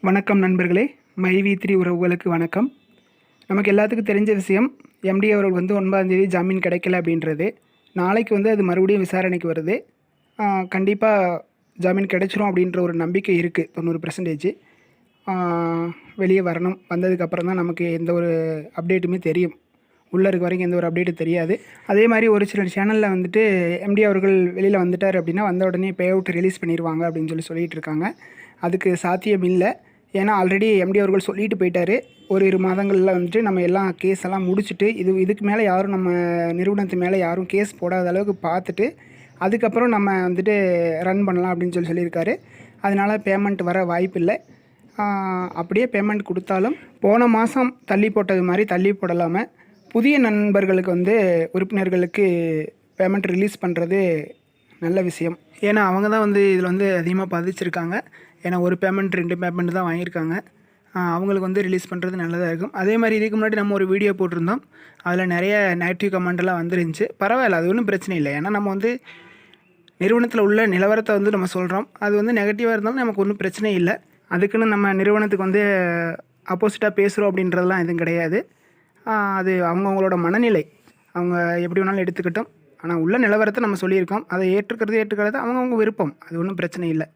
வணக்கம் நண்பர்களே, மைவி3 உறவுகளுக்கு வணக்கம். நமக்கு எல்லாத்துக்கும் தெரிஞ்ச விஷயம், எம்டி அவர்கள் வந்து 9ஆம் தேதி ஜாமீன் கிடைக்கல அப்படின்றது. நாளைக்கு வந்து அது மறுபடியும் விசாரணைக்கு வருது. கண்டிப்பாக ஜாமீன் கிடைச்சிரும் அப்படின்ற ஒரு நம்பிக்கை இருக்குது. 90% வெளியே வரணும். வந்ததுக்கப்புறம் தான் நமக்கு எந்த ஒரு அப்டேட்டுமே தெரியும். உள்ளே இருக்க வரைக்கும் எந்த ஒரு அப்டேட்டும் தெரியாது. அதே மாதிரி ஒரு சில சேனலில் வந்துட்டு எம்டி அவர்கள் வெளியில் வந்துட்டார் அப்படின்னா வந்த உடனே பே அவுட் ரிலீஸ் பண்ணிடுவாங்க அப்படின்னு சொல்லிட்டு இருக்காங்க. அதுக்கு சாத்தியம் இல்லை. ஏன்னா ஆல்ரெடி எம்டி அவர்கள் சொல்லிட்டு போயிட்டார். ஒரு 2 மாதங்களில் வந்துட்டு நம்ம எல்லாம் கேஸ் எல்லாம் முடிச்சுட்டு இதுக்கு மேலே யாரும் நம்ம நிறுவனத்து மேலே யாரும் கேஸ் போடாத அளவுக்கு பார்த்துட்டு அதுக்கப்புறம் நம்ம வந்துட்டு ரன் பண்ணலாம் அப்படின்னு சொல்லியிருக்காரு. அதனால் பேமெண்ட் வர வாய்ப்பில்லை. அப்படியே பேமெண்ட் கொடுத்தாலும் போன மாதம் தள்ளி போட்டது மாதிரி தள்ளி போடலாமல் புதிய நண்பர்களுக்கு வந்து உறுப்பினர்களுக்கு பேமெண்ட் ரிலீஸ் பண்ணுறது நல்ல விஷயம். ஏன்னா அவங்க தான் வந்து இதில் வந்து அதிகமாக பாதிச்சிருக்காங்க. ஏன்னா ஒரு பேமெண்ட் 2 பேமெண்ட் தான் வாங்கியிருக்காங்க. அவங்களுக்கு வந்து ரிலீஸ் பண்ணுறது நல்லதாக இருக்கும். அதே மாதிரி இதுக்கு முன்னாடி நம்ம ஒரு வீடியோ போட்டிருந்தோம். அதில் நிறைய நெகட்டிவ் கமெண்ட்லாம் வந்துருந்துச்சு. பரவாயில்ல, அது ஒன்றும் பிரச்சனை இல்லை. ஏன்னா நம்ம வந்து நிறுவனத்தில் உள்ள நிலவரத்தை வந்து நம்ம சொல்கிறோம். அது வந்து நெகட்டிவாக இருந்தாலும் நமக்கு ஒன்றும் பிரச்சனை இல்லை. அதுக்குன்னு நம்ம நிறுவனத்துக்கு வந்து ஆப்போசிட்டாக பேசுகிறோம் அப்படின்றதெல்லாம் எதுவும் கிடையாது. அது அவங்கவுங்களோட மனநிலை, அவங்க எப்படி வேணாலும் எடுத்துக்கிட்டோம். ஆனால் உள்ள நிலவரத்தை நம்ம சொல்லியிருக்கோம். அதை ஏற்றுக்கிறது அவங்கவுங்க விருப்பம். அது ஒன்றும் பிரச்சனை இல்லை.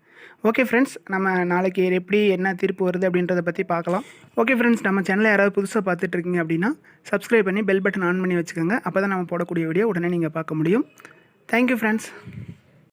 ஓகே ஃப்ரெண்ட்ஸ், நம்ம நாளைக்கு எப்படி என்ன தீர்ப்பு வருது அப்படின்றத பற்றி பார்க்கலாம். ஓகே ஃப்ரெண்ட்ஸ், நம்ம சேனலை யாராவது புதுசாக பார்த்துட்ருக்கீங்க அப்படின்னா சப்ஸ்கிரைப் பண்ணி பெல் பட்டன் ஆன் பண்ணி வச்சுக்கோங்க. அப்போ தான் நம்ம போடக்கூடிய வீடியோ உடனே நீங்கள் பார்க்க முடியும். Thank you friends.